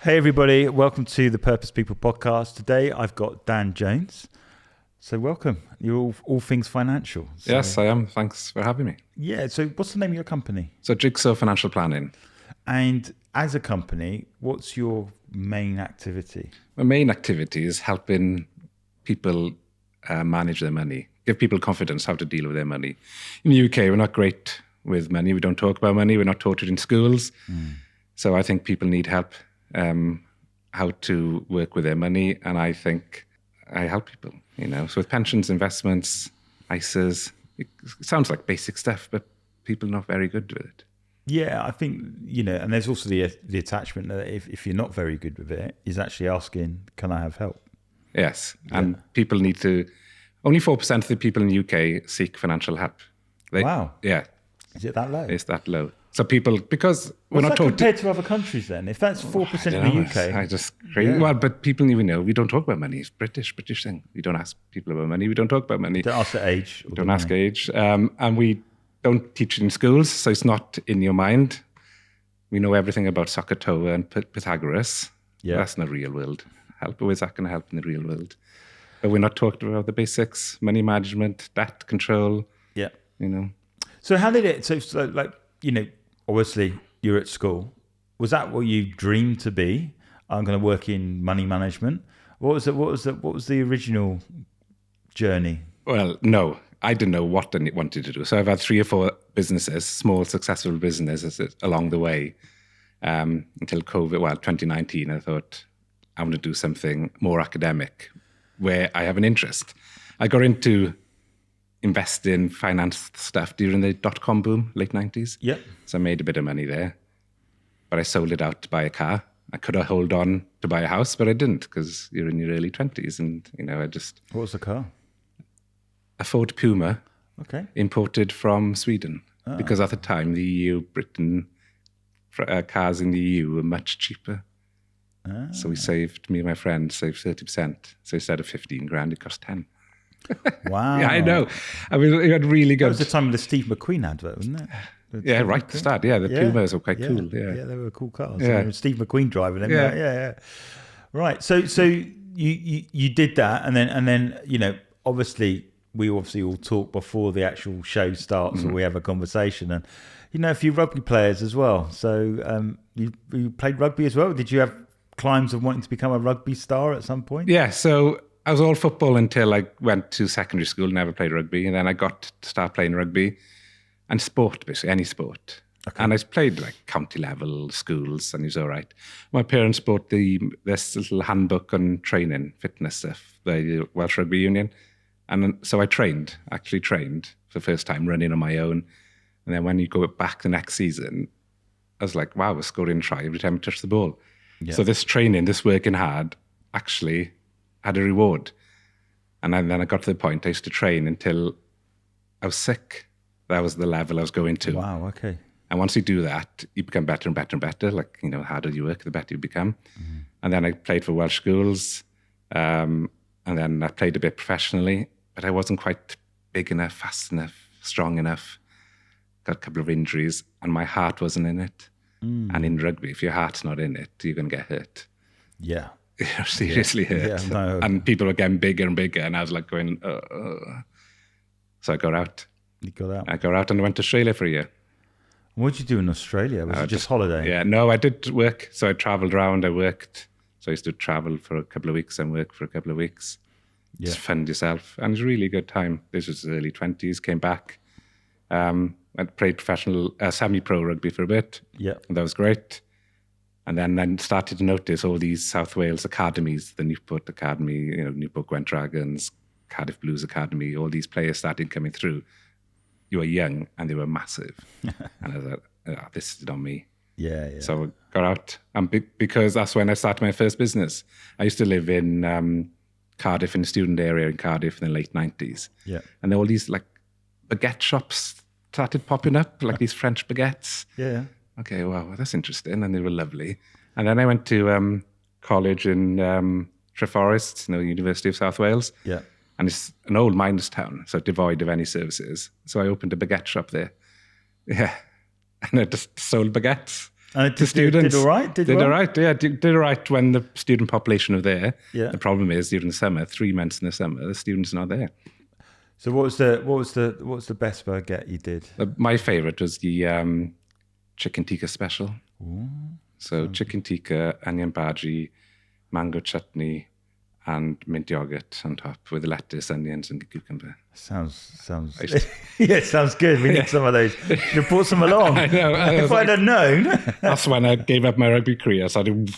Hey everybody, welcome to the Purpose People podcast. Today I've got Dan Jones. So welcome. You're all things financial. So, yes, I am. Thanks for having me. Yeah, so what's the name of your company? So Jigsaw Financial Planning. And as a company, what's your main activity? My main activity is helping people manage their money, give people confidence how to deal with their money. In the UK, we're not great with money. We don't talk about money. We're not taught it in schools. So I think people need help how to work with their money. And I think I help people, So with pensions, investments, ISAs, it sounds like basic stuff, but people are not very good with it. Yeah, I think, and there's also the attachment that if you're not very good with it, is actually asking, can I have help? Yes, and people need to, only 4% of the people in the UK seek financial help. Wow. Yeah. Is it that low? It's that low. So people, because we're not taught compared to other countries then? If that's 4% in the UK. I just crazy. Yeah. Well, but people even know we don't talk about money. It's British thing. We don't ask people about money. We don't talk about money. Don't ask their age. Don't ask age. And we don't teach it in schools, so it's not in your mind. We know everything about SOHCAHTOA and Pythagoras. Yeah. That's not real world help. Or is that going to help in the real world? But we're not talking about the basics, money management, debt control. Yeah. So how did it, obviously you're at school. Was that what you dreamed to be? I'm going to work in money management. What was the original journey? Well, no, I didn't know what I wanted to do. So I've had 3 or 4 businesses, small successful businesses along the way until COVID. Well, 2019, I thought I want to do something more academic where I have an interest. I got into invest in finance stuff during the dot-com boom, late 90s. Yep. So I made a bit of money there. But I sold it out to buy a car. I could have held on to buy a house, but I didn't because you're in your early 20s. And, I just... What was the car? A Ford Puma. Okay. Imported from Sweden. Because at the time, the EU, Britain, cars in the EU were much cheaper. So me and my friend saved 30%. So instead of 15 grand, it cost 10. Wow. Yeah, I know. I mean, it had really good. That was the time of the Steve McQueen advert, wasn't it? Yeah, right at the start. Yeah, the Pumas were quite cool. Yeah, they were cool cars. Yeah. Steve McQueen driving them. Yeah. Right. So you did that, and then obviously we all talk before the actual show starts, or we have a conversation, and a few rugby players as well. So you played rugby as well. Did you have climbs of wanting to become a rugby star at some point? Yeah. So I was all football until I went to secondary school, never played rugby. And then I got to start playing rugby and sport, basically, any sport. Okay. And I played like county level schools and it was all right. My parents bought this little handbook on training, fitness stuff, the Welsh Rugby Union. And so I actually trained for the first time, running on my own. And then when you go back the next season, I was like, wow, we're scoring a try every time I touch the ball. Yeah. So this training, this working hard, actually had a reward. And then I got to the point I used to train until I was sick. That was the level I was going to. Wow, okay. And once you do that, you become better and better and better. Like, the harder you work, the better you become. Mm-hmm. And then I played for Welsh schools. And then I played a bit professionally, but I wasn't quite big enough, fast enough, strong enough. Got a couple of injuries and my heart wasn't in it. And in rugby, if your heart's not in it, you're going to get hurt. Yeah. You're seriously hurt. Yeah, no. And people were getting bigger and bigger. And I was like going, So I got out. You got out? I got out and I went to Australia for a year. What did you do in Australia? Was it just holiday? Yeah, no, I did work. So I traveled around, I worked. So I used to travel for a couple of weeks and work for a couple of weeks. Yeah. Just fund yourself. And it was a really good time. This was early 20s, came back. I played professional, semi-pro rugby for a bit. Yeah. And that was great. And then I started to notice all these South Wales academies, the Newport Academy, Newport Gwent Dragons, Cardiff Blues Academy, all these players started coming through. You were young and they were massive. And I was like, this is not me. Yeah. So I got out. And because that's when I started my first business. I used to live in Cardiff, in the student area in Cardiff in the late 90s. Yeah. And there were all these like baguette shops started popping up, like these French baguettes. Yeah. Okay, wow, that's interesting. And they were lovely. And then I went to college in Treforest, University of South Wales. Yeah. And it's an old miners' town, so devoid of any services. So I opened a baguette shop there. Yeah. And I just sold baguettes. And did all right? Did all right, yeah. Did all right when the student population were there. Yeah. The problem is during the summer, 3 months in the summer, the students are not there. So what was the best baguette you did? My favourite was the chicken tikka special. Ooh, so chicken tikka, onion bhaji, mango chutney, and mint yogurt on top with lettuce, onions, and cucumber. Sounds yeah, sounds good. We need some of those. You brought some along. I know. If I'd have known. That's when I gave up my rugby career. So I did.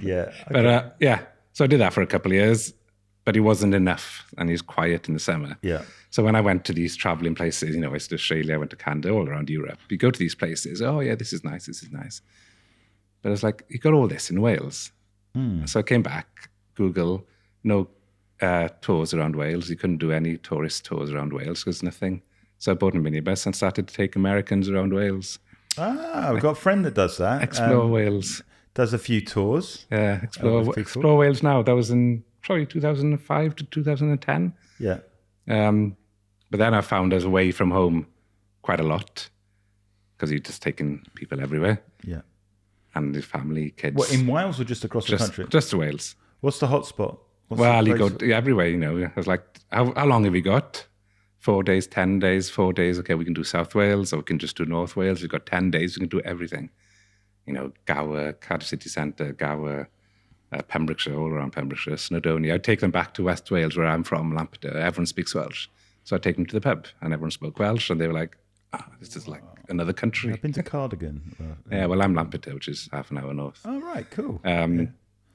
Yeah. Okay. But so I did that for a couple of years, but it wasn't enough, and he was quiet in the summer. Yeah. So when I went to these traveling places, I went to Australia, I went to Canada, all around Europe. You go to these places, oh yeah, this is nice, this is nice. But it's like, you got all this in Wales. So I came back, Google, no tours around Wales. You couldn't do any tourist tours around Wales because nothing. So I bought a minibus and started to take Americans around Wales. We've got a friend that does that. Explore Wales. Does a few tours. Yeah, Explore Wales now. That was in probably 2005 to 2010. Yeah. But then I found I was away from home quite a lot because you're just taking people everywhere. Yeah. And the family, kids. What, in Wales or just across the country? Just to Wales. What's the hotspot? You go everywhere, I was like, how long have you got? 4 days, 10 days, 4 days. Okay, we can do South Wales or we can just do North Wales. We've got 10 days, we can do everything. Gower, Cardiff City Centre, Gower, Pembrokeshire, all around Pembrokeshire, Snowdonia. I'd take them back to West Wales, where I'm from, Lampeter. Everyone speaks Welsh. So I'd take them to the pub and everyone spoke Welsh and they were like, this is like another country. I've been to Cardigan. Yeah, well, I'm Lampeter, which is half an hour north. Oh, right, cool.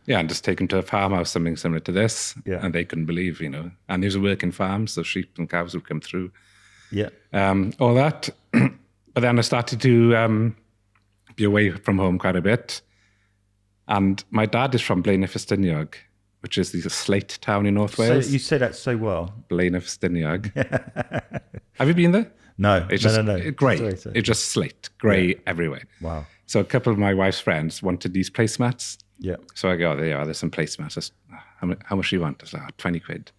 Yeah, and just take them to a farmhouse, something similar to this. Yeah. And they couldn't believe, And there's a working farm, so sheep and cows would come through. Yeah. All that. But then I started to be away from home quite a bit. And my dad is from Blaenau Ffestiniog, which is the slate town in North Wales. You say that so well. Blaenau Ffestiniog. Have you been there? No. It's just no. grey. It's just slate, grey everywhere. Wow. So a couple of my wife's friends wanted these placemats. Yeah. So I go, there you are, there's some placemats. How much do you want? I was like, 20 quid.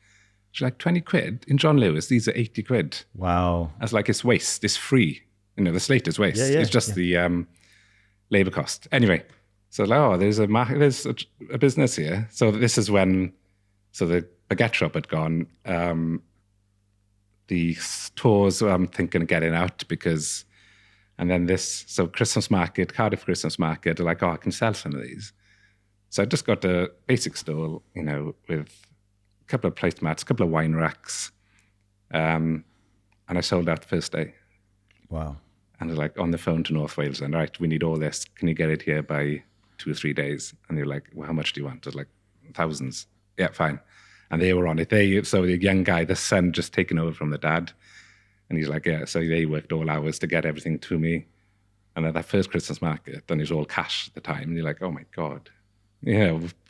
She's like, 20 quid? In John Lewis, these are 80 quid. Wow. I was like, it's waste. It's free. The slate is waste. Yeah, it's just the labour cost. Anyway, so like, there's a business here. So this is when, the baguette shop had gone. The tours I'm thinking of getting out because, and then Christmas market, Cardiff Christmas market, are like, I can sell some of these. So I just got a basic stall, with a couple of placemats, a couple of wine racks, and I sold out the first day. Wow. And they're like on the phone to North Wales and, right, we need all this. Can you get it here by 2 or 3 days? And they're like, well, how much do you want? I was like, thousands. Yeah, fine. And they were on it. So the young guy, the son, just taken over from the dad. And he's like, yeah. So they worked all hours to get everything to me. And at that first Christmas market, and it was all cash at the time. And you're like, oh my God.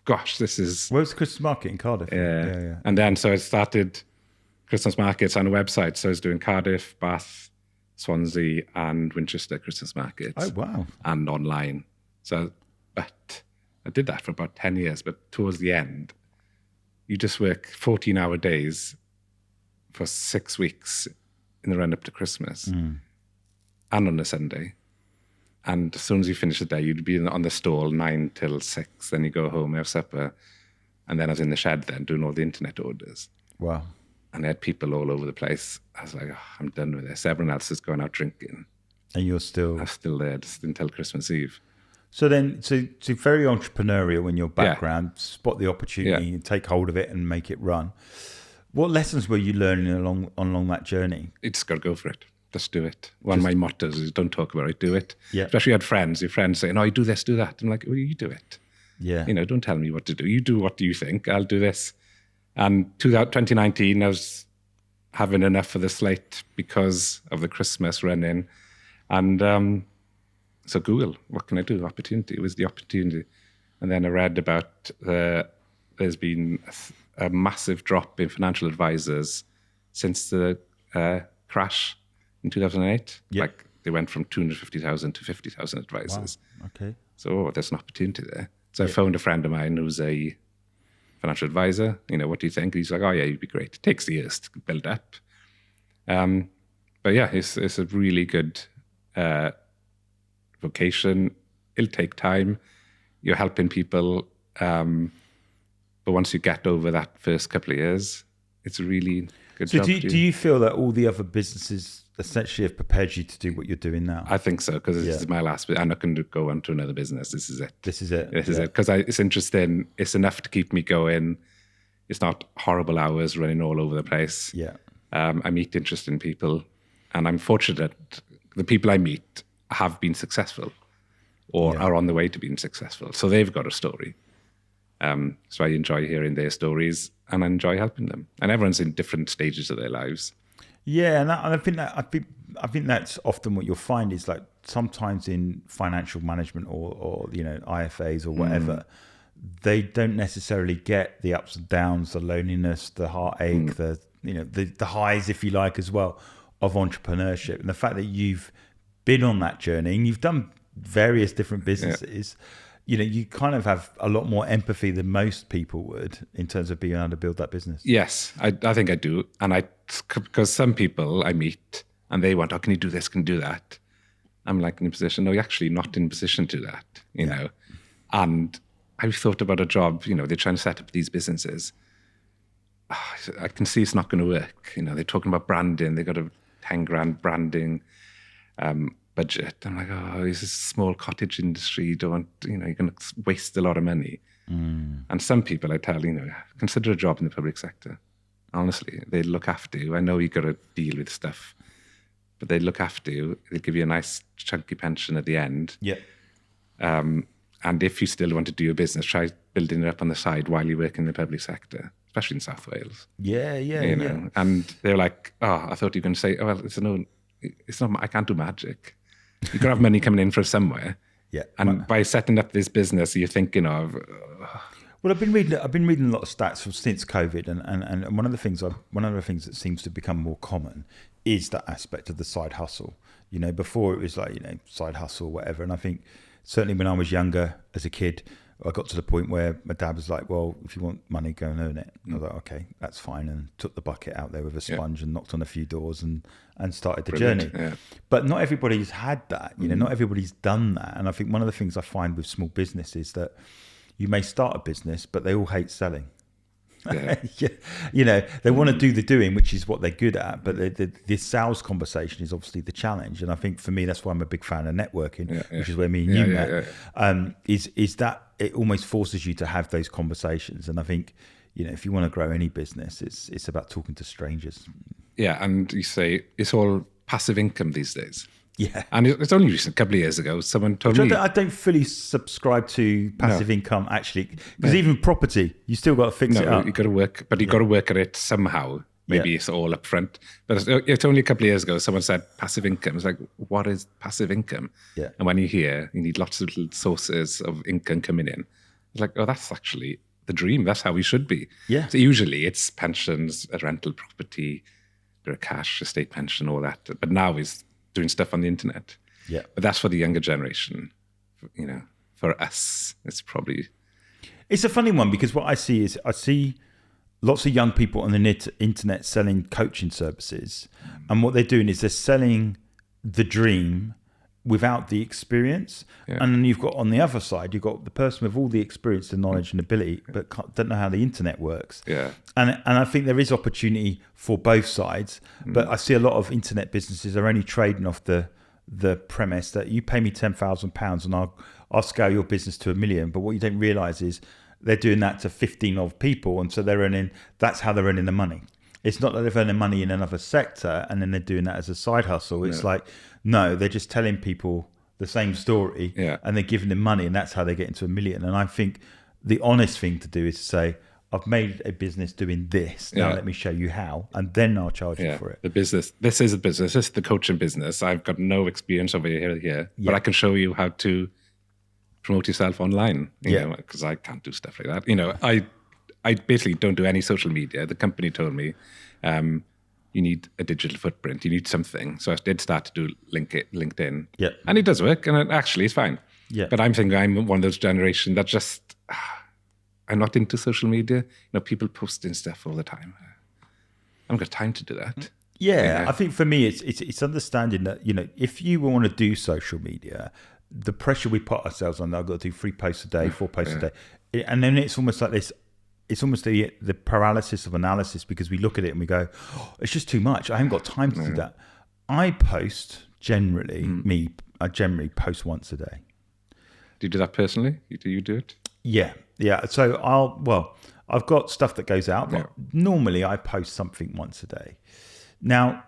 Gosh, this is... Where's the Christmas market in Cardiff? Yeah. And then so I started Christmas markets on a website. So I was doing Cardiff, Bath, Swansea, and Winchester Christmas markets. Oh, wow. And online. But I did that for about 10 years. But towards the end, you just work 14-hour days for 6 weeks in the run-up to Christmas and on a Sunday. And as soon as you finish the day, you'd be on the stall 9 till 6. Then you go home, have supper. And then I was in the shed then doing all the internet orders. Wow. And I had people all over the place. I was like, I'm done with this. Everyone else is going out drinking. And you're still... I'm still there just until Christmas Eve. So then, so very entrepreneurial in your background, spot the opportunity, and take hold of it and make it run. What lessons were you learning along that journey? You just got to go for it. Just do it. One of my mottos is don't talk about it, do it. Yeah. Especially you had friends, your friends saying, you do this, do that. I'm like, well, you do it. Yeah. Don't tell me what to do. You do what you think. I'll do this. And 2019, I was having enough of the slate because of the Christmas run-in. And so Google, what can I do? Opportunity. It was the opportunity. And then I read about there's been a massive drop in financial advisors since the crash in 2008. Yep. Like they went from 250,000 to 50,000 advisors. Wow. Okay. So there's an opportunity there. So I phoned a friend of mine who's a financial advisor. What do you think? He's like, oh yeah, you'd be great. It takes years to build up. But yeah, it's a really good vocation. it'll take time. You're helping people. But once you get over that first couple of years, it's a really good job. So do you feel that all the other businesses essentially have prepared you to do what you're doing now? I think so, because this is my last bit. I'm not going to go on to another business. This is it. This is it. This is it. Because it's interesting. It's enough to keep me going. It's not horrible hours running all over the place. Yeah. I meet interesting people, and I'm fortunate the people I meet have been successful or are on the way to being successful. So they've got a story. So I enjoy hearing their stories, and I enjoy helping them. And everyone's in different stages of their lives. Yeah, and I think that's often what you'll find is like sometimes in financial management or IFAs or whatever, they don't necessarily get the ups and downs, the loneliness, the heartache, the highs, if you like, as well, of entrepreneurship. And the fact that you've been on that journey and you've done various different businesses. You kind of have a lot more empathy than most people would in terms of being able to build that business. Yes, I think I do. And because some people I meet and they want, can you do this, can you do that? I'm like in a position, no, you're actually not in a position to do that, you know. And I've thought about a job, they're trying to set up these businesses. I can see it's not going to work. They're talking about branding. They've got a 10 grand branding budget. I'm like, it's a small cottage industry. You're going to waste a lot of money. And some people I tell, consider a job in the public sector. Honestly, they look after you. I know you got to deal with stuff, but they look after you. They give you a nice chunky pension at the end. Yeah. And if you still want to do your business, try building it up on the side while you work in the public sector, especially in South Wales. Yeah. And they're like, I thought you were going to say, it's not. I can't do magic. You got to have money coming in from somewhere. Yeah. And by setting up this business, you're thinking of. Well, I've been reading a lot of stats since COVID, and one of the things that seems to become more common is that aspect of the side hustle. Before it was like side hustle, whatever. And I think certainly when I was younger, as a kid, I got to the point where my dad was like, well, if you want money, go and earn it. And I was like, okay, that's fine. And took the bucket out there with a sponge and knocked on a few doors and started the journey. Yeah. But not everybody's had that, not everybody's done that. And I think one of the things I find with small business is that you may start a business, but they all hate selling. Yeah. They want to do the doing, which is what they're good at, but the sales conversation is obviously the challenge. And I think for me, that's why I'm a big fan of networking, which is where me and you met. Is that it almost forces you to have those conversations. And I think, if you want to grow any business, it's about talking to strangers. Yeah, and you say it's all passive income these days. Yeah. And it's only recent, a couple of years ago, someone told me... I don't fully subscribe to passive income, actually. Because even property, you still got to fix it up. You got to work, but you got to work at it somehow. Maybe it's all up front. But it's only a couple of years ago, someone said passive income. It's like, what is passive income? Yeah. And when you hear, you need lots of little sources of income coming in. It's like, that's actually the dream. That's how we should be. Yeah. So usually it's pensions, a rental property, bit of cash, a state pension, all that. But now is doing stuff on the internet. Yeah. But that's for the younger generation. For us, it's probably... It's a funny one because what I see is lots of young people on the internet selling coaching services. And what they're doing is they're selling the dream without the experience. Yeah. And then you've got on the other side, you've got the person with all the experience, the knowledge and ability, but don't know how the internet works. Yeah. And I think there is opportunity for both sides, but I see a lot of internet businesses are only trading off the premise that you pay me £10,000 and I'll scale your business to $1 million. But what you don't realize is they're doing that to 15 of people. And so that's how they're earning the money. It's not that they're earning money in another sector and then they're doing that as a side hustle. It's no, they're just telling people the same story and they're giving them money and that's how they get into $1 million. And I think the honest thing to do is to say, I've made a business doing this. Now let me show you how, and then I'll charge you for it. The business. This is a business. This is the coaching business. I've got no experience over here, but I can show you how to promote yourself online. You know, because I can't do stuff like that. I basically don't do any social media. The company told me, you need a digital footprint. You need something. So I did start to do LinkedIn. Yeah, and it does work, and actually it's fine. Yeah, but I'm thinking I'm one of those generation that just. I'm not into social media. People posting stuff all the time. I haven't got time to do that. Yeah, I think for me, it's understanding that if you want to do social media, the pressure we put ourselves on. I've got to do 3 posts a day, 4 posts a day, and then it's almost like this. It's almost the paralysis of analysis, because we look at it and we go, oh, it's just too much. I haven't got time to do that. I post generally. I generally post once a day. Do you do that personally? Do you do it? Yeah. So I've got stuff that goes out, but normally I post something once a day. Now,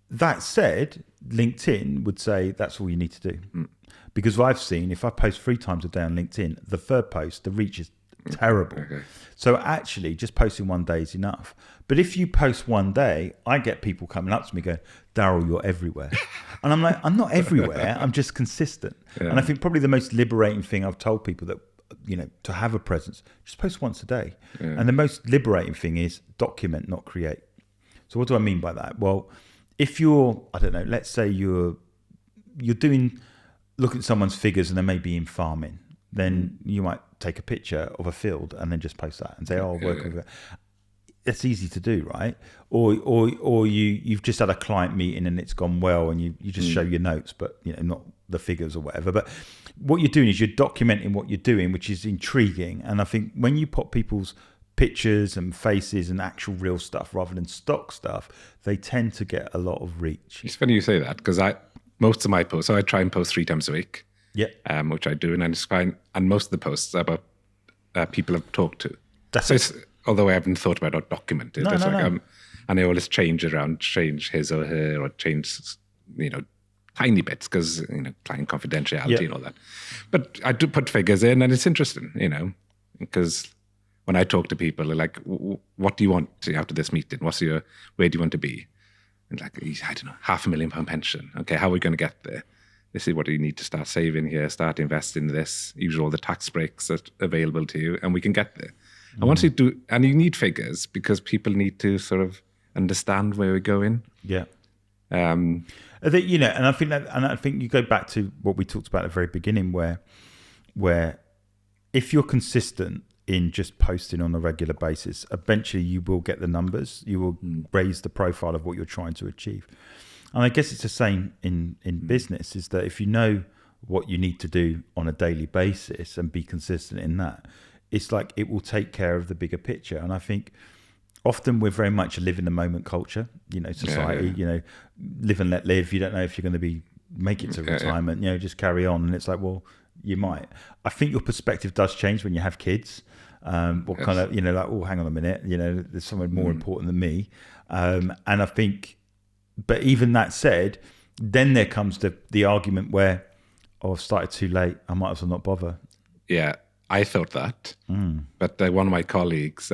that said, LinkedIn would say that's all you need to do. Because I've seen, if I post 3 times a day on LinkedIn, the third post, the reach is terrible. Okay. So actually, just posting one day is enough. But if you post one day, I get people coming up to me going, Daryl, you're everywhere. And I'm like, I'm not everywhere. I'm just consistent. Yeah. And I think probably the most liberating thing I've told people that, to have a presence, just post once a day. Yeah. And the most liberating thing is document, not create. So what do I mean by that? Well, if you're, I don't know, let's say you're look at someone's figures and they may be in farming, then you might take a picture of a field and then just post that and say, "Oh, work with it." It's easy to do, right? Or you've just had a client meeting and it's gone well, and you just show your notes, but not the figures or whatever. But what you're doing is you're documenting what you're doing, which is intriguing. And I think when you put people's pictures and faces and actual real stuff rather than stock stuff, they tend to get a lot of reach. It's funny you say that, because most of my posts, so I try and post 3 times a week. Yeah, which I do, and it's fine. And most of the posts are about people I've talked to. Although I haven't thought about how to document it. And I always change his or her, or change, tiny bits, because, client confidentiality and all that. But I do put figures in, and it's interesting, because when I talk to people, they're like, what do you want after this meeting? Where do you want to be? And like, I don't know, £500,000 pension. Okay, how are we going to get there? This is what you need to start saving here, start investing in this, use all the tax breaks that are available to you, and we can get there. And once you do, and you need figures, because people need to sort of understand where we're going. Yeah. I think, and I think you go back to what we talked about at the very beginning, where if you're consistent in just posting on a regular basis, eventually you will get the numbers, you will raise the profile of what you're trying to achieve. And I guess it's the same in business, is that if you know what you need to do on a daily basis and be consistent in that, it's like it will take care of the bigger picture. And I think often we're very much a live in the moment culture, society, live and let live. You don't know if you're going to make it to retirement, just carry on. And it's like, well, you might. I think your perspective does change when you have kids. Kind of, like, oh, hang on a minute, there's someone more important than me. And I think, but even that said, then there comes the argument where, I've started too late, I might as well not bother. Yeah, I thought that. But one of my colleagues,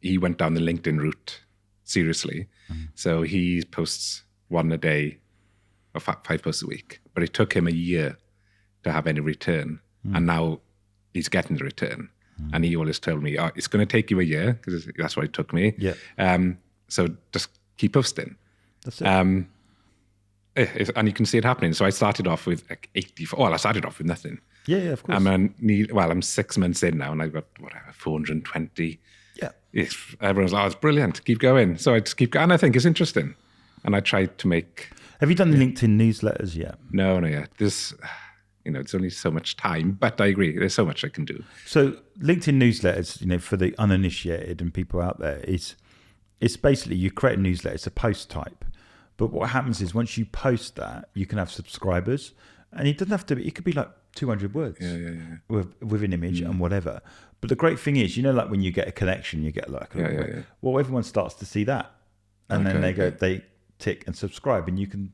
he went down the LinkedIn route, seriously. So he posts 1 a day, or 5 posts a week. But it took him a year to have any return. And now he's getting the return. And he always told me, it's going to take you a year, because that's what it took me. Yeah. So just keep posting. That's it. And you can see it happening. So I started off with like 84. Well, I started off with nothing. Yeah, of course. I'm 6 months in now, and I've got 420. Yeah. Everyone's like, it's brilliant. Keep going. So I just keep going. And I think it's interesting. And I tried to make. Have you done the LinkedIn newsletters yet? No, not yet. There's only so much time, but I agree. There's so much I can do. So LinkedIn newsletters, for the uninitiated and people out there, it's basically you create a newsletter. It's a post type. But what happens is once you post that, you can have subscribers, and it doesn't have to be. It could be like 200 words with an image and whatever. But the great thing is, like when you get a connection, you get like, well, everyone starts to see that, and then they tick and subscribe, and you can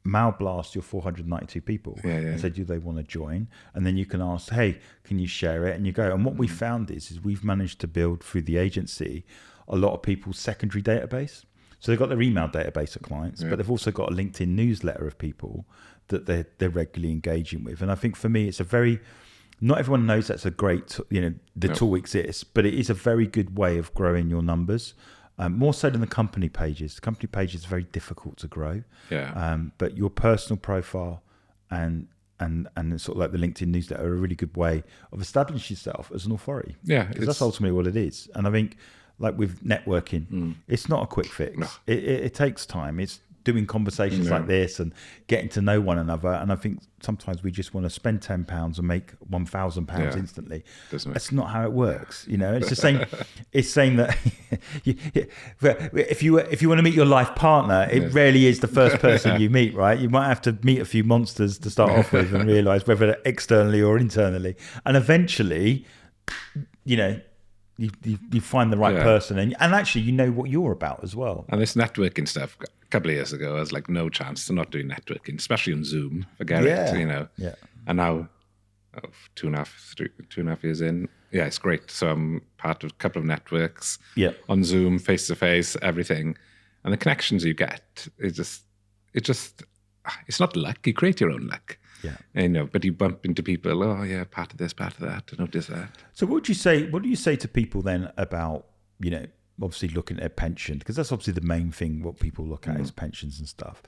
mail blast your 492 people and say, do they want to join? And then you can ask, hey, can you share it? And you go. And what we found is we've managed to build through the agency a lot of people's secondary database. So they've got their email database of clients, but they've also got a LinkedIn newsletter of people that they're regularly engaging with. And I think for me, it's not everyone knows that's a great, the tool exists, but it is a very good way of growing your numbers. More so than the company pages. The company page is very difficult to grow. Yeah. But your personal profile and sort of like the LinkedIn newsletter are a really good way of establishing yourself as an authority. Yeah. Because that's ultimately what it is. And I think, like with networking, it's not a quick fix. No. It takes time. It's doing conversations like this and getting to know one another. And I think sometimes we just want to spend £10 and make £1,000 instantly. That's not how it works. You know, it's the same. It's saying that if you want to meet your life partner, it rarely is the first person you meet, right? You might have to meet a few monsters to start off with and realize whether externally or internally. And eventually, you know, you find the right person, and actually you know what you're about as well. And this networking stuff, a couple of years ago, I was like, no chance to not doing networking, especially on Zoom. Forget it, you know. Yeah. And now, 2.5 years in, it's great. So I'm part of a couple of networks on Zoom, face to face, everything, and the connections you get it's not luck. You create your own luck. Yeah, you know, but you bump into people. Oh, yeah, part of this, part of that. I notice that. So, what do you say to people then about, you know, obviously looking at their pension, because that's obviously the main thing. What people look at is pensions and stuff.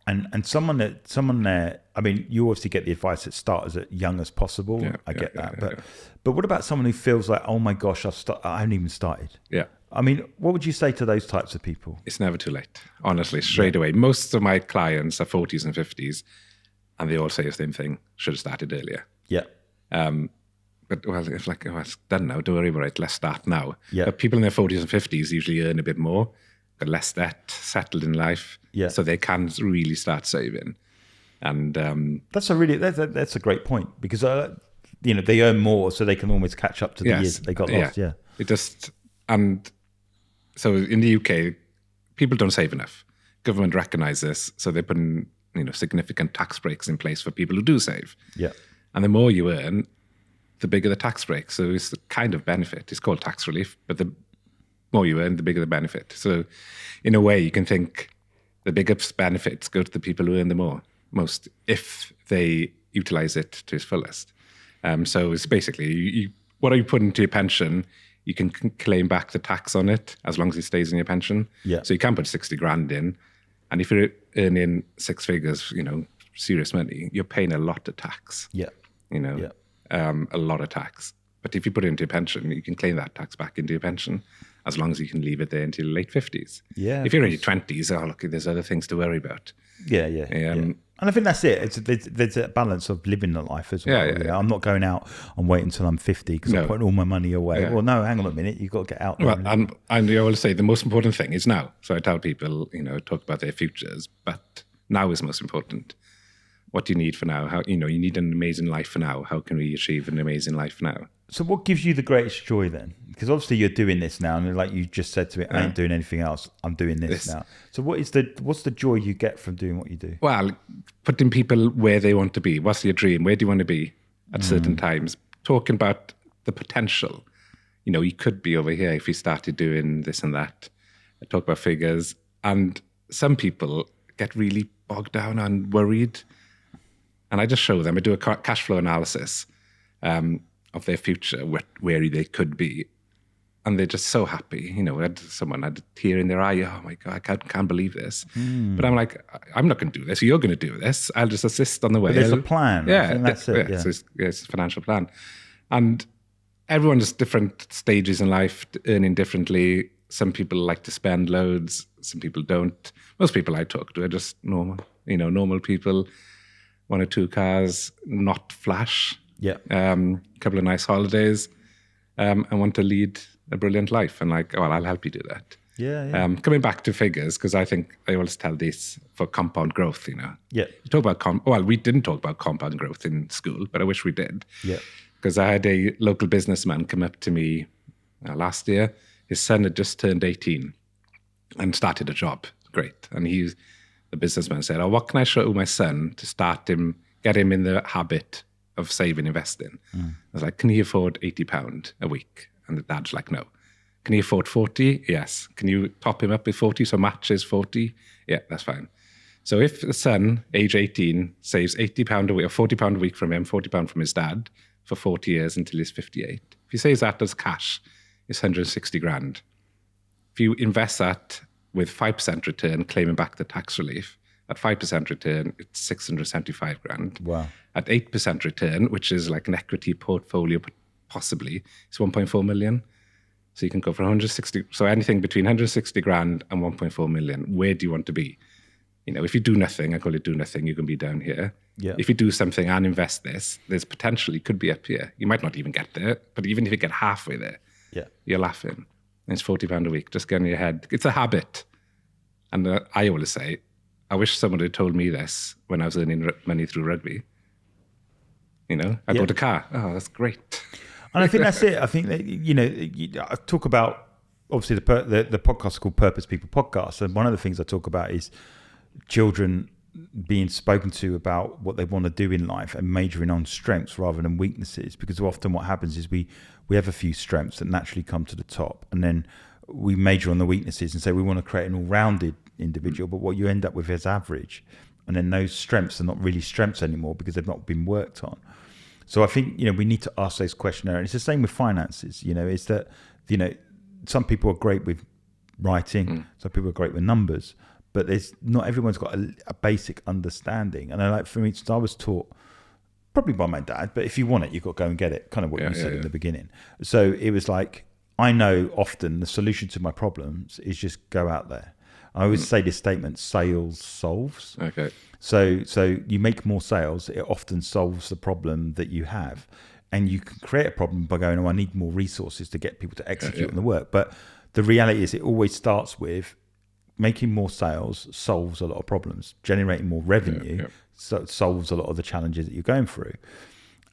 And someone there. I mean, you obviously get the advice that start as young as possible. Yeah, I get that, but what about someone who feels like, oh my gosh, I haven't even started? Yeah. I mean, what would you say to those types of people? It's never too late. Honestly, straight away. Most of my clients are 40s and 50s. And they all say the same thing. Should have started earlier. Yeah. But it's like, it's done now. Don't worry about it. Let's start now. Yeah. But people in their 40s and 50s usually earn a bit more, got less debt, settled in life. Yeah. So they can really start saving. And that's a great point, because you know, they earn more, so they can almost catch up to the years that they got lost. Yeah. And so in the UK, people don't save enough. Government recognise this, so they put in, you know, significant tax breaks in place for people who do save. Yeah. And the more you earn, the bigger the tax break. So it's the kind of benefit. It's called tax relief, but the more you earn, the bigger the benefit. So in a way, you can think the biggest benefits go to the people who earn the most, if they utilize it to its fullest. So it's basically, what you put into your pension, you can claim back the tax on it as long as it stays in your pension. Yeah. So you can put 60 grand in. And if you're earning six figures, you know, serious money, you're paying a lot of tax. Yeah. You know, a lot of tax. But if you put it into your pension, you can claim that tax back into your pension as long as you can leave it there until your late 50s. Yeah. If you're in your 20s, look, there's other things to worry about. Yeah. And I think that's it. There's a balance of living the life as well. Yeah. I'm not going out and waiting until I'm 50 because I'm putting all my money away. Yeah. Well, no, hang on a minute. You've got to get out there. Well, and I always say the most important thing is now. So I tell people, you know, talk about their futures, but now is most important. What do you need for now? How, you know, you need an amazing life for now. How can we achieve an amazing life now? So what gives you the greatest joy then? Because obviously you're doing this now, and like you just said to me, I ain't doing anything else. I'm doing this now. So what's the joy you get from doing what you do? Well, putting people where they want to be. What's your dream? Where do you want to be at certain times? Talking about the potential. You know, you could be over here if you started doing this and that. I talk about figures, and some people get really bogged down and worried. And I just show them. I do a cash flow analysis of their future, where they could be. And they're just so happy. You know, someone had a tear in their eye. Oh my God, I can't believe this. But I'm like, I'm not going to do this. You're going to do this. I'll just assist on the way. But there's a plan. Yeah, I think that's it. Yeah. So it's a financial plan. And everyone's different stages in life, earning differently. Some people like to spend loads. Some people don't. Most people I talk to are just normal people. 1 or 2 cars, not flash. Yeah. A couple of nice holidays. I want to lead a brilliant life. And like, well, I'll help you do that. Yeah. Coming back to figures, because I think I always tell this for compound growth, you know. Yeah. You talk about we didn't talk about compound growth in school, but I wish we did. Yeah. Because I had a local businessman come up to me last year. His son had just turned 18 and started a job. Great. And the businessman said, what can I show my son to get him in the habit of saving, investing? I was like, can he afford £80 a week? And the dad's like, no. Can he afford 40? Yes. Can you top him up with 40 so matches 40? Yeah, that's fine. So if the son, age 18, saves £80 a week or £40 a week from him, £40 from his dad for 40 years until he's 58. If he saves that as cash, it's 160 grand. If you invest that with 5% return, claiming back the tax relief, at 5% return, it's 675 grand. Wow. At 8% return, which is like an equity portfolio, possibly, it's 1.4 million. So you can go for 160. So anything between 160 grand and 1.4 million. Where do you want to be? if you do nothing, I call it do nothing, you can be down here. Yeah. If you do something and invest this, there's potential you could be up here. You might not even get there, but even if you get halfway there, you're laughing. And it's £40 a week, just get in your head. It's a habit. And I always say, I wish someone had told me this when I was earning money through rugby. I bought a car. Oh, that's great. And I think that's it. I think that, I talk about, obviously the podcast is called Purpose People Podcast. And one of the things I talk about is children being spoken to about what they want to do in life and majoring on strengths rather than weaknesses. Because often what happens is we have a few strengths that naturally come to the top, and then we major on the weaknesses and say we want to create an all-rounded individual, but what you end up with is average, and then those strengths are not really strengths anymore because they've not been worked on. So I think we need to ask those questions, and it's the same with finances. Is that some people are great with writing, some people are great with numbers, but not everyone's got a basic understanding. And for instance, I was taught probably by my dad, but if you want it, you've got to go and get it. Kind of what you said in the beginning. So it was like, I know often the solution to my problems is just go out there. I always say this statement: sales solves. Okay. So you make more sales, it often solves the problem that you have. And you can create a problem by going, I need more resources to get people to execute on the work. But the reality is it always starts with making more sales solves a lot of problems. Generating more revenue solves a lot of the challenges that you're going through.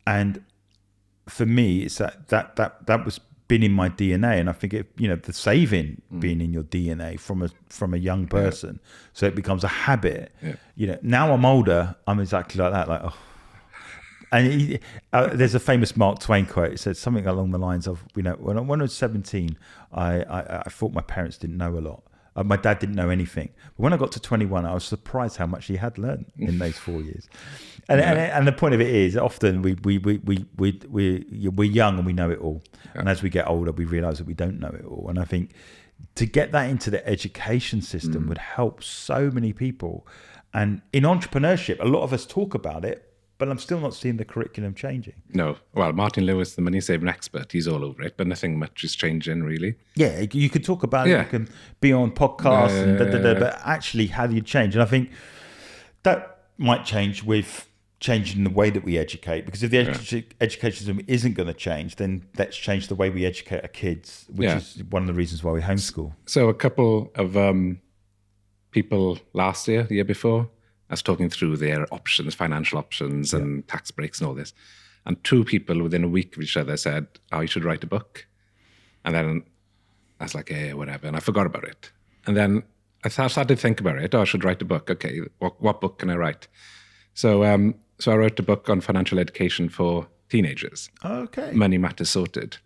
And for me, it's that was been in my DNA, and I think the saving being in your DNA from a young person, so it becomes a habit. Now I'm older, I'm exactly like that. And there's a famous Mark Twain quote. It says something along the lines of, when I was 17, I thought my parents didn't know a lot. My dad didn't know anything. But when I got to 21, I was surprised how much he had learned in those 4 years. And the point of it is, often we're young and we know it all. And as we get older, we realise that we don't know it all. And I think to get that into the education system would help so many people. And in entrepreneurship, a lot of us talk about it, but I'm still not seeing the curriculum changing. No. Well, Martin Lewis, the money saving expert, he's all over it, but nothing much is changing really. Yeah, you can talk about it, you can be on podcasts, but actually how do you change? And I think that might change with changing the way that we educate, because if the education system isn't going to change, then let's change the way we educate our kids, which is one of the reasons why we homeschool. So a couple of people last year, the year before, I was talking through their options, financial options and tax breaks and all this. And 2 people within a week of each other said, you should write a book. And then I was like, whatever. And I forgot about it. And then I started to think about it. I should write a book. Okay, what book can I write? So I wrote a book on financial education for teenagers. Okay. Money Matters Sorted.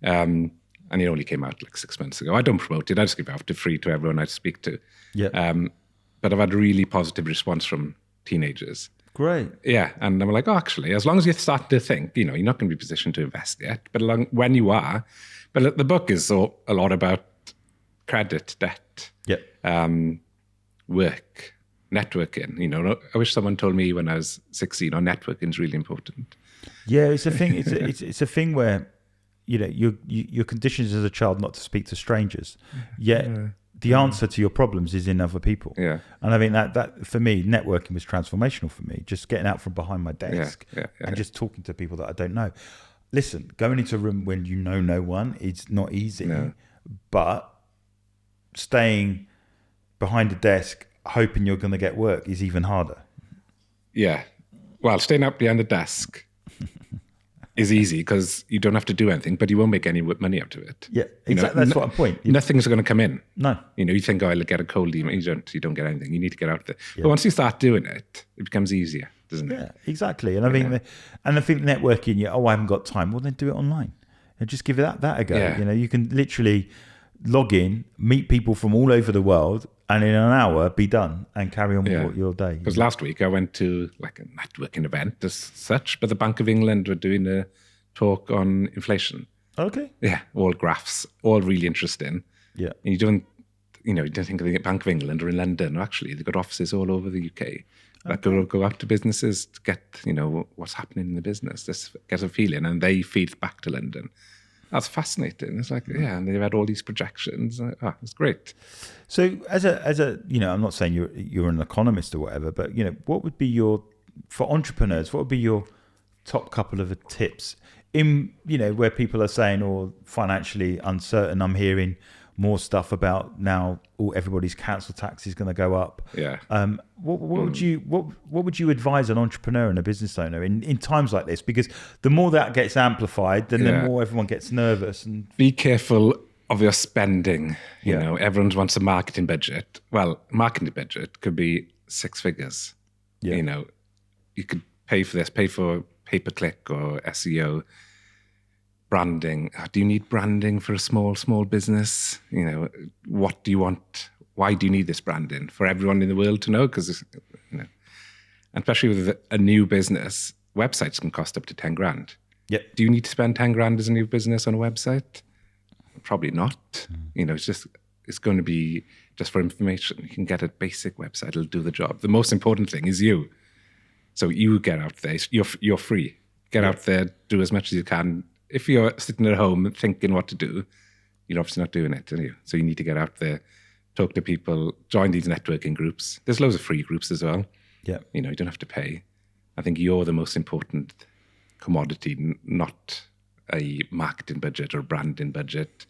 And it only came out like 6 months ago. I don't promote it. I just give it out for free to everyone I speak to. Yeah. But I've had a really positive response from teenagers. Great. Yeah. And I'm like, actually, as long as you start to think, you're not going to be positioned to invest yet, but when you are, but the book is a lot about credit, debt, work, networking. I wish someone told me when I was 16, networking is really important. Yeah, it's a thing. It's a thing where, you're conditioned as a child not to speak to strangers, yet the answer to your problems is in other people. Yeah. And I think that for me, networking was transformational for me. Just getting out from behind my desk and just talking to people that I don't know. Listen, going into a room when you know no one is not easy, but staying behind a desk hoping you're going to get work is even harder. Yeah. Well, staying up behind the desk is easy because you don't have to do anything, but you won't make any money out of it. Yeah, exactly. That's what I'm point. Nothing's going to come in. No. You think, I'll get a cold email. You don't get anything. You need to get out there. Yeah. But once you start doing it, it becomes easier, doesn't it? Yeah, exactly. And I think, I think networking, I haven't got time. Well, then do it online and just give that a go. Yeah. You can literally log in, meet people from all over the world, and in an hour be done and carry on with your day. Because last week I went to like a networking event as such, but the Bank of England were doing a talk on inflation. Okay. Yeah, all graphs, all really interesting. Yeah. And you don't think of the Bank of England or in London. Actually, they've got offices all over the UK that go out to businesses to get, what's happening in the business, just get a feeling, and they feed back to London. That's fascinating. It's like, yeah, and they've had all these projections. It's great. So as a I'm not saying you're an economist or whatever, but what would be for entrepreneurs, what would be your top couple of tips in where people are saying, or financially uncertain? I'm hearing more stuff about now. Everybody's council tax is going to go up. Yeah. What would you advise an entrepreneur and a business owner in times like this? Because the more that gets amplified, then the more everyone gets nervous. And be careful of your spending. Everyone wants a marketing budget. Well, marketing budget could be 6 figures. Yeah. You could pay for this, pay for pay-per-click or SEO. Branding. Do you need branding for a small business? What do you want? Why do you need this branding? For everyone in the world to know? Because, and especially with a new business, websites can cost up to 10 grand. Yep. Do you need to spend 10 grand as a new business on a website? Probably not. It's going to be just for information. You can get a basic website. It'll do the job. The most important thing is you. So you get out there. You're free. Get out there, do as much as you can. If you're sitting at home thinking what to do, you're obviously not doing it, are you? So you need to get out there, talk to people, join these networking groups. There's loads of free groups as well. Yeah. You don't have to pay. I think you're the most important commodity, not a marketing budget or branding budget.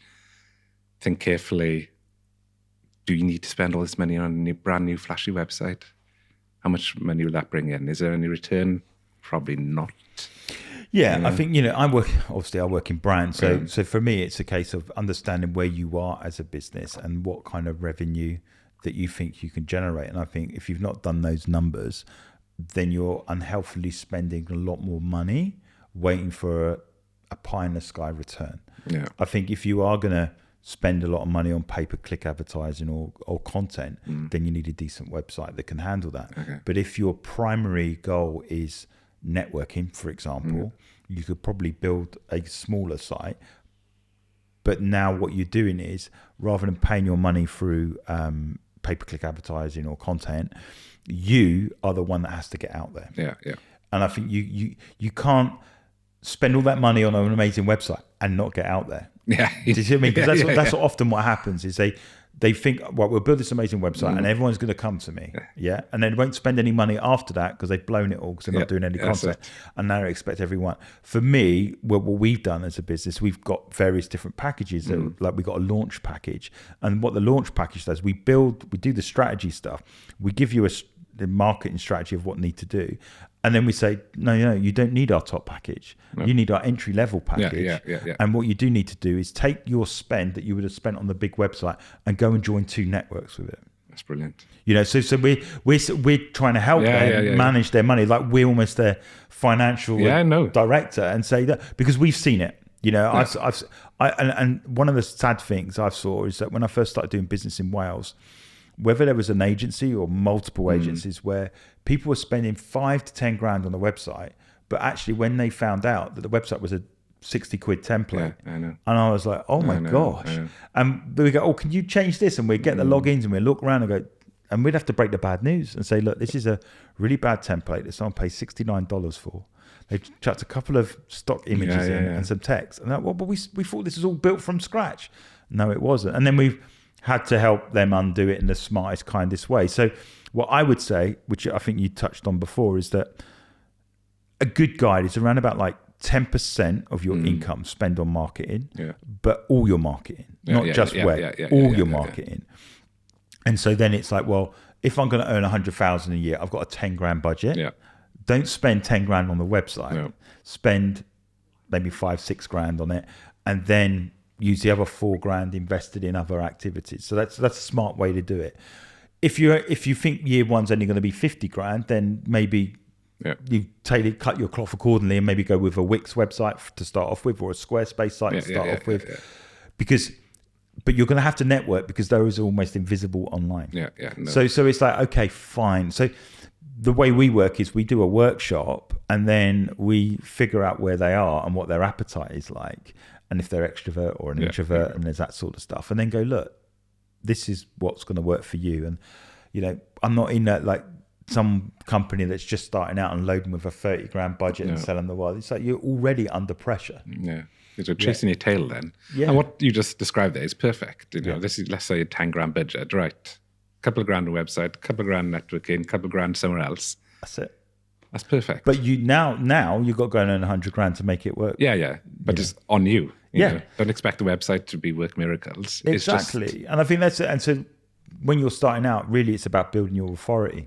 Think carefully. Do you need to spend all this money on a brand new flashy website? How much money will that bring in? Is there any return? Probably not. Yeah, I think, I work in brand. So for me, it's a case of understanding where you are as a business and what kind of revenue that you think you can generate. And I think if you've not done those numbers, then you're unhealthily spending a lot more money waiting for a pie in the sky return. Yeah. I think if you are going to spend a lot of money on pay-per-click advertising or content, then you need a decent website that can handle that. Okay. But if your primary goal is networking, for example, you could probably build a smaller site. But now what you're doing is, rather than paying your money through pay-per-click advertising or content, you are the one that has to get out there. Yeah. And I think you can't spend all that money on an amazing website and not get out there. Yeah. Do you see what I mean? Because that's often what happens is they think, well, we'll build this amazing website and everyone's going to come to me. Yeah. And then won't spend any money after that because they've blown it all because they're not doing any content. And now they expect everyone. For me, what we've done as a business, we've got various different packages. Like we've got a launch package. And what the launch package does, we do the strategy stuff. We give you the marketing strategy of what need to do. And then we say, no, you don't need our top package. No. You need our entry level package. Yeah. And what you do need to do is take your spend that you would have spent on the big website and go and join 2 networks with it. That's brilliant. So we're trying to help them manage their money. Like we're almost their financial director and say that because we've seen it. And one of the sad things I saw is that when I first started doing business in Wales, whether there was an agency or multiple agencies where people were spending 5 to 10 grand on the website, but actually when they found out that the website was a 60 quid template, I know. And I was like, oh my gosh. And we go, oh, can you change this? And we get the logins and we look around and go, and we'd have to break the bad news and say, look, this is a really bad template that someone pays $69 for. They chucked a couple of stock images in and some text. And but we thought this was all built from scratch. No, it wasn't. And then we've had to help them undo it in the smartest, kindest way. So what I would say, which I think you touched on before, is that a good guide is around about like 10% of your income spend on marketing, but all your marketing, not just web, all your marketing. And so then it's like, well, if I'm going to earn 100,000 a year, I've got a 10 grand budget. Yeah. Don't spend 10 grand on the website. No. Spend maybe 5-6 grand on it, and then use the other 4 grand invested in other activities. So that's a smart way to do it. If you think year one's only going to be 50 grand, then maybe you cut your cloth accordingly and maybe go with a Wix website to start off with, or a Squarespace site to start off with. But you're going to have to network because those are almost invisible online. So it's like, okay, fine. So the way we work is we do a workshop and then we figure out where they are and what their appetite is like, and if they're extrovert or an introvert, and there's that sort of stuff, and then go, look, this is what's going to work for you. And I'm not in that like some company that's just starting out and loading with a 30 grand budget and selling the world. It's like you're already under pressure. You're chasing your tail then. Yeah. And what you just described there is perfect. This is, let's say, a 10 grand budget, right? A couple of grand on a website, a couple of grand networking, a couple of grand somewhere else. That's it. That's perfect. But you now you've got going on 100 grand to make it work. Yeah. But it's on you. You Yeah. know? Don't expect the website to be work miracles. Exactly. It's just, And I think that's it. And so when you're starting out, really it's about building your authority.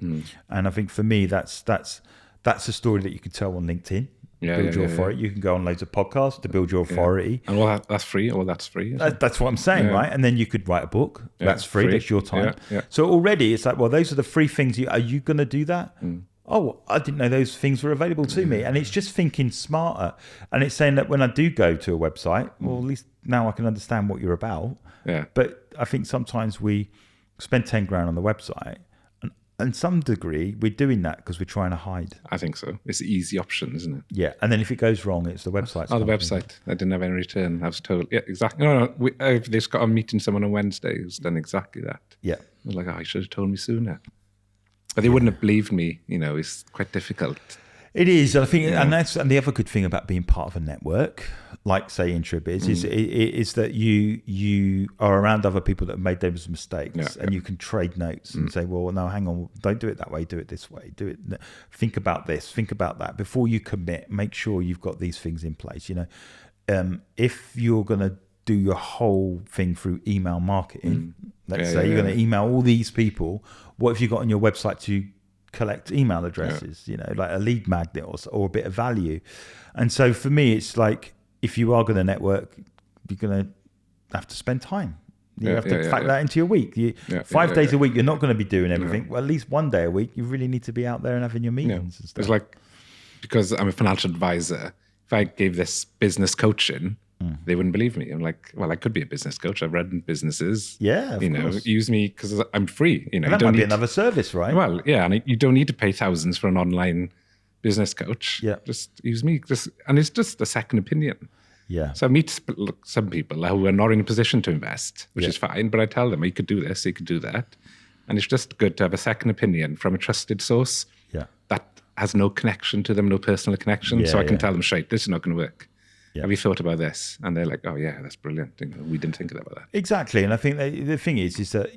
And I think for me, that's a story that you can tell on LinkedIn. Build your authority. You can go on loads of podcasts to build your authority. And all that's free. All that's free. That's what I'm saying, right? And then you could write a book. That's free. That's your time. Yeah. So already it's like, well, those are the free things. Are you going to do that? Oh, I didn't know those things were available to me. And it's just thinking smarter. And it's saying that when I do go to a website, well, at least now I can understand what you're about. Yeah. But I think sometimes we spend 10 grand on the website. And some degree, we're doing that because we're trying to hide. I think so. It's the easy option, isn't it? Yeah. And then if it goes wrong, it's the website. Oh, the website. I didn't have any return. I was told. Yeah, exactly. No. I've just got a meeting someone on Wednesday who's done exactly that. Yeah. I was like, you should have told me sooner. But they wouldn't have believed me. It's quite difficult. It is. I think, and the other good thing about being part of a network, like say Introbiz, is that you are around other people that have made those mistakes, and you can trade notes and say, well, no, hang on, don't do it that way, do it this way, do it. Think about this, think about that before you commit. Make sure you've got these things in place. If you're going to do your whole thing through email marketing, let's say you're going to email all these people, what have you got on your website to collect email addresses, like a lead magnet or a bit of value? And so for me, it's like, if you are going to network, you're going to have to spend time. You have to factor that into your week. 5 days a week, you're not going to be doing everything. Well, at least one day a week, you really need to be out there and having your meetings and stuff. It's like, because I'm a financial advisor, if I gave this business coaching, they wouldn't believe me. I'm like, well, I could be a business coach. I've run businesses. Yeah, of course. Use me because I'm free. And that might be another service, right? Well, yeah, and you don't need to pay thousands for an online business coach. Yeah, just use me. And it's just a second opinion. Yeah. So I meet some people who are not in a position to invest, which is fine. But I tell them, you could do this, you could do that, and it's just good to have a second opinion from a trusted source. Yeah. That has no connection to them, no personal connection. So I can tell them straight, this is not going to work. Yeah. Have you thought about this? And they're like, oh yeah, that's brilliant. We didn't think about that. Exactly. And I think the thing is that,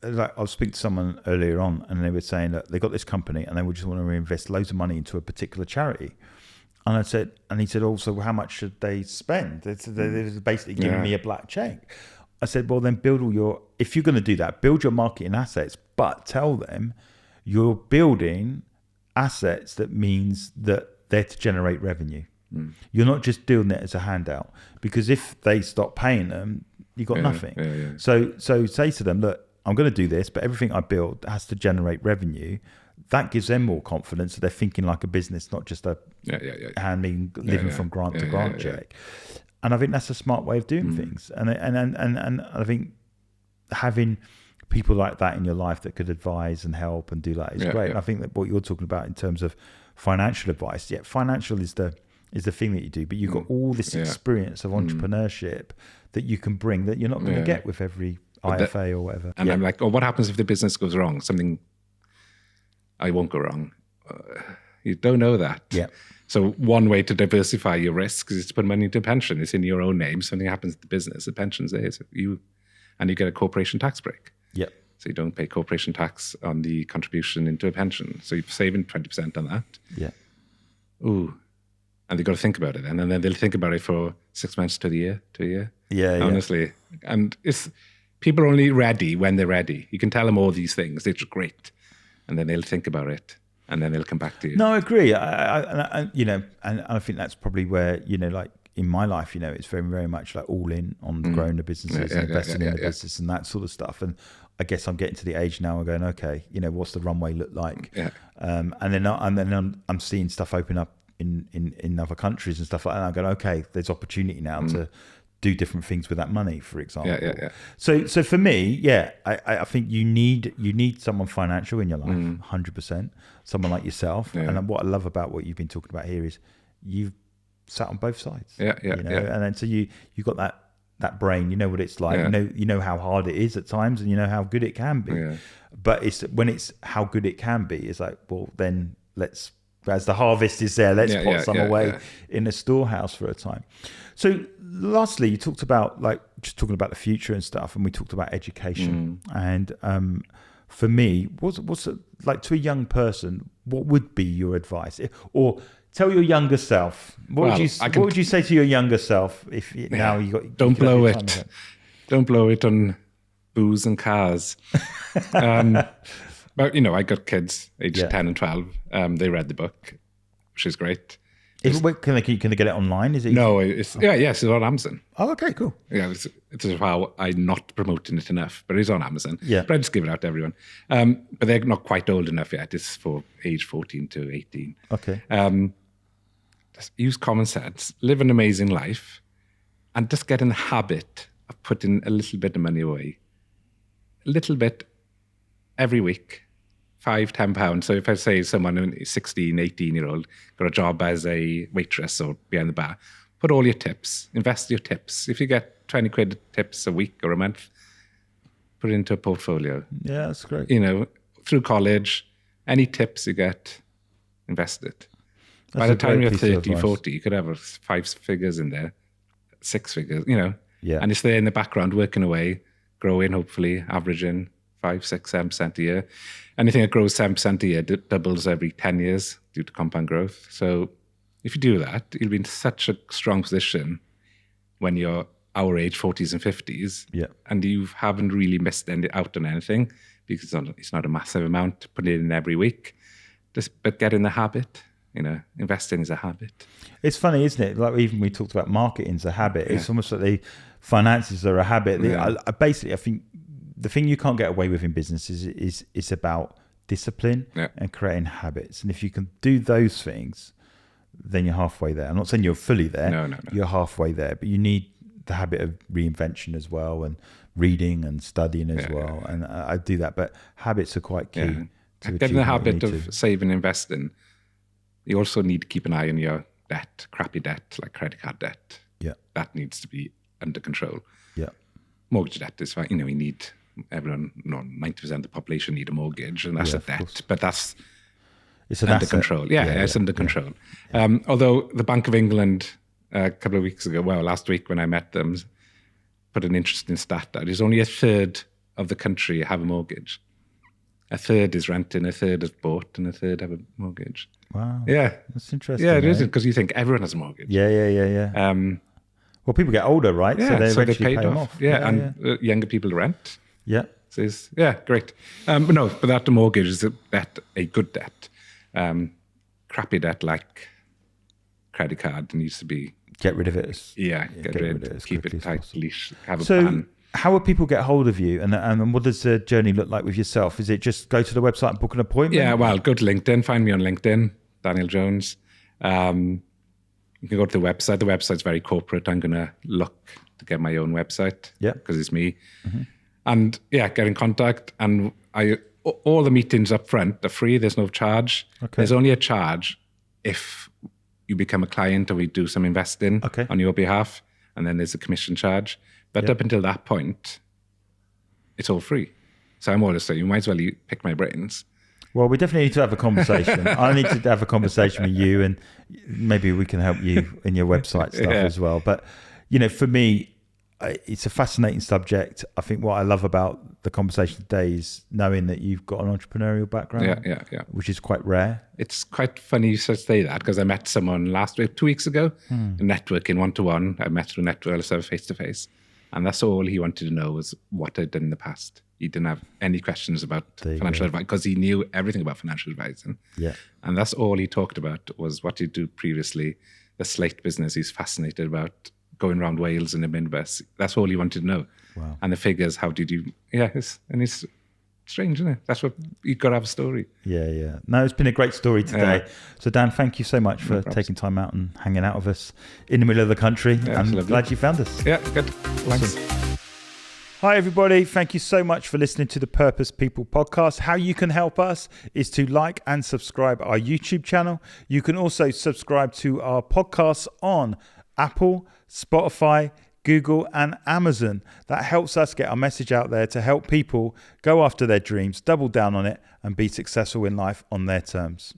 like I was speaking to someone earlier on and they were saying that they got this company and they would just want to reinvest loads of money into a particular charity. And he said, also, how much should they spend? They're basically giving me a black check. I said, well, then if you're going to do that, build your marketing assets, but tell them you're building assets that means that they're to generate revenue. You're not just doing it as a handout, because if they stop paying them, you've got nothing. Yeah. So say to them, look, I'm going to do this, but everything I build has to generate revenue. That gives them more confidence. So they're thinking like a business, not just a living from grant to grant check. And I think that's a smart way of doing things. And I think having people like that in your life that could advise and help and do that is great. And I think that what you're talking about in terms of financial advice, financial is the thing that you do, but you've got all this experience of entrepreneurship that you can bring that you're not going to get with every IFA or whatever. And I'm like, what happens if the business goes wrong? I won't go wrong. You don't know that. Yeah. So one way to diversify your risks is to put money into a pension. It's in your own name. Something happens to the business, the pension's there. So you get a corporation tax break. Yeah. So you don't pay corporation tax on the contribution into a pension. So you're saving 20% on that. Yeah. Ooh. And they've got to think about it. And then they'll think about it for 6 months to a year. Yeah. Honestly. And people are only ready when they're ready. You can tell them all these things. They're just great. And then they'll think about it. And then they'll come back to you. No, I agree. I I think that's probably where, like in my life, it's very, very much like all in on growing the businesses and investing in the business and that sort of stuff. And I guess I'm getting to the age now and going, okay, what's the runway look like? Yeah. And then I'm seeing stuff open up in other countries and stuff like that. And I'm going, okay, there's opportunity now to do different things with that money, for example. Yeah. So for me, I think you need someone financial in your life, 100%. Someone like yourself. Yeah. And what I love about what you've been talking about here is you've sat on both sides. Yeah. And then so you got that brain. You know what it's like. Yeah. You know how hard it is at times, and you know how good it can be. Yeah. But when it's how good it can be, it's like, well, then let's as the harvest is there, let's put some away yeah. in a storehouse for a time. So lastly, you talked about like just talking about the future and stuff, and we talked about education. And for me, what's it, like to a young person, what would be your advice? Or tell your younger self, what would you say to your younger self if now you got don't blow it. Don't blow it on booze and cars. But, I got kids aged 10 and 12. They read the book, which is great. Can they get it online? Is it? No, it's on Amazon. Oh, okay, cool. Yeah, it's how I'm not promoting it enough, but it's on Amazon. Yeah. But I just give it out to everyone. But they're not quite old enough yet. It's for age 14 to 18. Okay. Just use common sense, live an amazing life, and just get in the habit of putting a little bit of money away. A little bit every week. £5-10. So if I say someone 16, 18-year-old got a job as a waitress or behind the bar, put all your tips, invest your tips. If you get 20 quid tips a week or a month, put it into a portfolio. Yeah, that's great. Through college, any tips you get, invest it. By the time you're 30, 40, you could have 5 figures in there, 6 figures, Yeah. And it's there in the background, working away, growing, hopefully, averaging 5, 6, 7% a year. Anything that grows 7% a year doubles every 10 years due to compound growth. So if you do that, you'll be in such a strong position when you're our age, 40s and 50s, and you haven't really missed out on anything because it's not a massive amount to put it in every week. But get in the habit. Investing is a habit. It's funny, isn't it? Like even we talked about marketing's a habit. It's almost like the finances are a habit. Basically, I think the thing you can't get away with in business is about discipline and creating habits. And if you can do those things, then you're halfway there. I'm not saying you're fully there. No. You're halfway there, but you need the habit of reinvention as well, and reading and studying as well. Yeah. And I do that, but habits are quite key. To getting the habit of saving, investing. You also need to keep an eye on your debt, crappy debt, like credit card debt. Yeah. That needs to be under control. Yeah. Mortgage debt is fine. We need everyone, 90% of the population need a mortgage, and that's a debt, but it's under asset. Control. Yeah, it's under control. Yeah. Although the Bank of England, a couple of weeks ago, last week when I met them, put an interesting stat out. It's only a third of the country have a mortgage. A third is renting, a third is bought, and a third have a mortgage. Wow. Yeah. That's interesting. Yeah, it is, because you think everyone has a mortgage. Yeah. Well, people get older, right? Yeah, so they pay them off. And younger people rent. Yeah. So great. But that mortgage is a good debt. Crappy debt like credit card needs to be... Get rid of it. Get rid of it. Keep it tight, leash, have a plan. So how would people get hold of you? And what does the journey look like with yourself? Is it just go to the website and book an appointment? Yeah, go to LinkedIn. Find me on LinkedIn, Daniel Jones. You can go to the website. The website's very corporate. I'm going to look to get my own website because it's me. Mm-hmm. And get in contact. And all the meetings up front are free. There's no charge. Okay. There's only a charge if you become a client or we do some investing on your behalf. And then there's a commission charge. But up until that point, it's all free. So I'm always saying, you might as well pick my brains. Well, we definitely need to have a conversation. I need to have a conversation with you, and maybe we can help you in your website stuff as well. But, for me, it's a fascinating subject. I think what I love about the conversation today is knowing that you've got an entrepreneurial background, which is quite rare. It's quite funny you should say that, because I met someone 2 weeks ago, networking one-to-one. I met through network, so face-to-face. And that's all he wanted to know was what I'd done in the past. He didn't have any questions about financial advice because he knew everything about financial advising. Yeah. And that's all he talked about was what he'd do previously, the slate business. He's fascinated about going around Wales in a minibus. That's all he wanted to know. Wow. And the figures, how did you... Yeah, it's strange, isn't it? That's what... You've got to have a story. Yeah. No, it's been a great story today. So, Dan, thank you so much for taking time out and hanging out with us in the middle of the country. I'm glad you found us. Yeah, good. Thanks. Awesome. Hi, everybody. Thank you so much for listening to the Purpose People podcast. How you can help us is to like and subscribe our YouTube channel. You can also subscribe to our podcasts on Apple, Spotify, Google and Amazon. That helps us get our message out there to help people go after their dreams, double down on it and be successful in life on their terms.